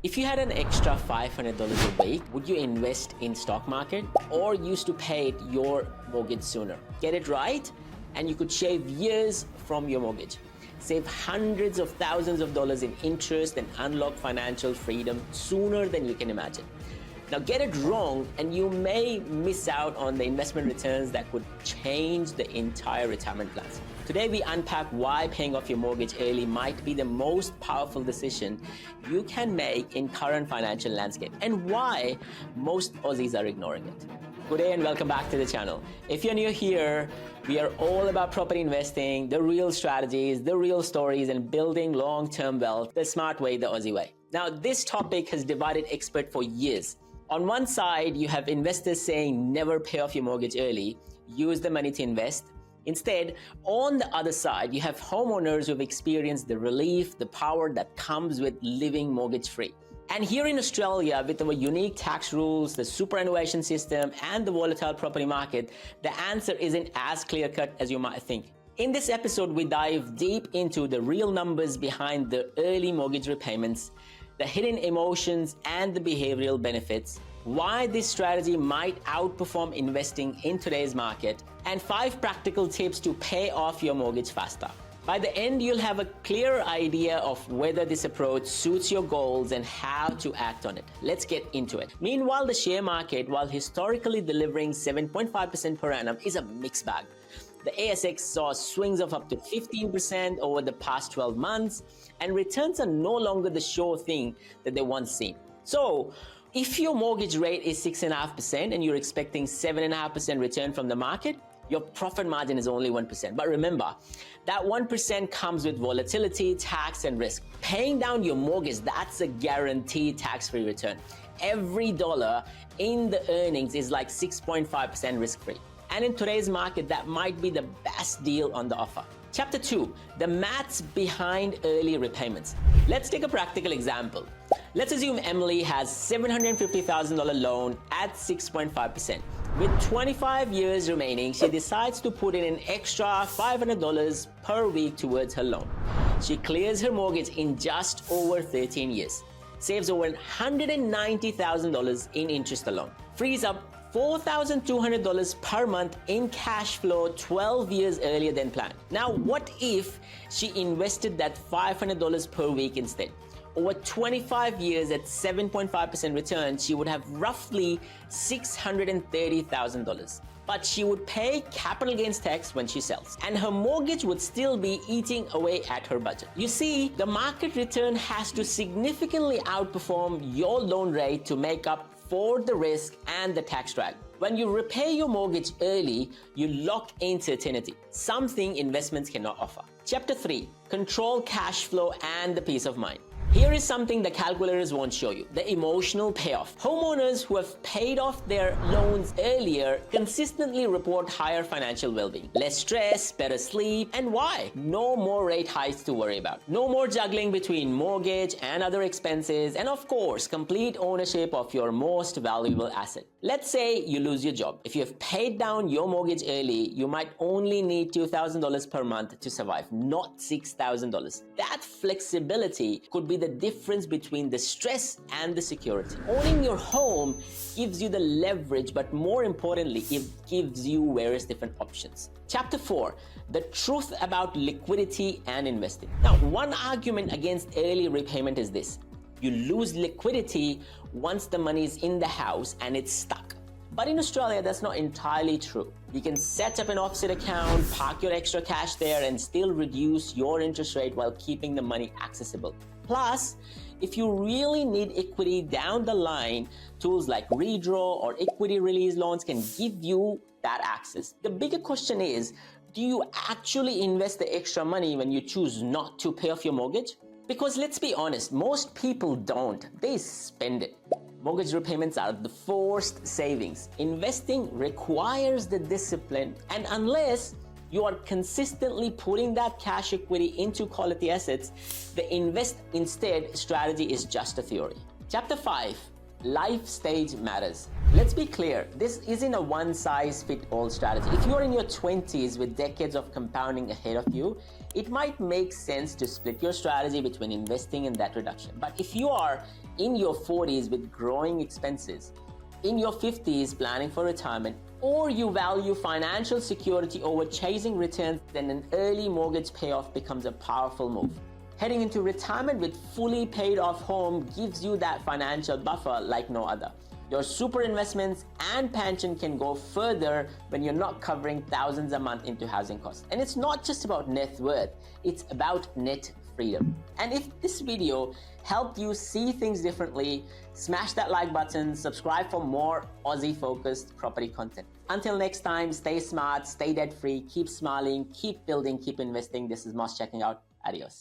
If you had an extra $500 a week, would you invest in stock market or use to pay your mortgage sooner? Get it right, and you could shave years from your mortgage. Save hundreds of thousands of dollars in interest and unlock financial freedom sooner than you can imagine. Now get it wrong and you may miss out on the investment returns that could change the entire retirement plans. Today we unpack why paying off your mortgage early might be the most powerful decision you can make in current financial landscape and why most Aussies are ignoring it. Good day and welcome back to the channel. If you're new here, we are all about property investing, the real strategies, the real stories, and building long-term wealth the smart way, the Aussie way. Now this topic has divided experts for years. On one side, you have investors saying never pay off your mortgage early, use the money to invest. Instead, on the other side, you have homeowners who have experienced the relief, the power that comes with living mortgage-free. And here in Australia, with our unique tax rules, the superannuation system, and the volatile property market, the answer isn't as clear-cut as you might think. In this episode, we dive deep into the real numbers behind the early mortgage repayments, the hidden emotions and the behavioral benefits, why this strategy might outperform investing in today's market, and 5 practical tips to pay off your mortgage faster. By the end, you'll have a clear idea of whether this approach suits your goals and how to act on it. Let's get into it. Meanwhile, the share market, while historically delivering 7.5% per annum, is a mixed bag. The ASX saw swings of up to 15% over the past 12 months, and returns are no longer the sure thing that they once seemed. So, if your mortgage rate is 6.5% and you're expecting 7.5% return from the market, your profit margin is only 1%. But remember, that 1% comes with volatility, tax, and risk. Paying down your mortgage, that's a guaranteed tax-free return. Every dollar in the earnings is like 6.5% risk-free. And in today's market, that might be the best deal on the offer. Chapter 2, the maths behind early repayments. Let's take a practical example. Let's assume Emily has $750,000 loan at 6.5%. With 25 years remaining, she decides to put in an extra $500 per week towards her loan. She clears her mortgage in just over 13 years, saves over $190,000 in interest alone, frees up $4,200 per month in cash flow 12 years earlier than planned. Now, what if she invested that $500 per week instead? Over 25 years at 7.5% return, she would have roughly $630,000. But she would pay capital gains tax when she sells, and her mortgage would still be eating away at her budget. You see, the market return has to significantly outperform your loan rate to make up for the risk and the tax drag. When you repay your mortgage early, you lock in certainty, something investments cannot offer. Chapter 3, control cash flow and the peace of mind. Here is something the calculators won't show you, the emotional payoff. Homeowners who have paid off their loans earlier consistently report higher financial well-being. Less stress, better sleep, and why? No more rate hikes to worry about. No more juggling between mortgage and other expenses, and of course, complete ownership of your most valuable asset. Let's say you lose your job. If you have paid down your mortgage early, you might only need $2,000 per month to survive, not $6,000. That flexibility could be the difference between the stress and the security. Owning your home gives you the leverage, but more importantly, it gives you various different options. Chapter 4, the truth about liquidity and investing. Now, one argument against early repayment is this: you lose liquidity once the money is in the house and it's stuck. But in Australia, that's not entirely true. You can set up an offset account, park your extra cash there, and still reduce your interest rate while keeping the money accessible. Plus, if you really need equity down the line, tools like redraw or equity release loans can give you that access. The bigger question is, do you actually invest the extra money when you choose not to pay off your mortgage? Because let's be honest, most people don't. They spend it. Mortgage repayments are the forced savings. Investing requires the discipline, and unless you are consistently putting that cash equity into quality assets, the invest instead strategy is just a theory. Chapter 5, life stage matters. Let's be clear, this isn't a one-size-fits-all strategy. If you're in your 20s with decades of compounding ahead of you, it might make sense to split your strategy between investing and debt reduction. But if you are in your 40s with growing expenses, in your 50s planning for retirement, or you value financial security over chasing returns, then an early mortgage payoff becomes a powerful move. Heading into retirement with fully paid off home gives you that financial buffer like no other. Your super investments and pension can go further when you're not covering thousands a month into housing costs. And it's not just about net worth, it's about net freedom. And if this video helped you see things differently, smash that like button, subscribe for more Aussie focused property content. Until next time, stay smart, stay debt free, keep smiling, keep building, keep investing. This is Moss checking out. Adios.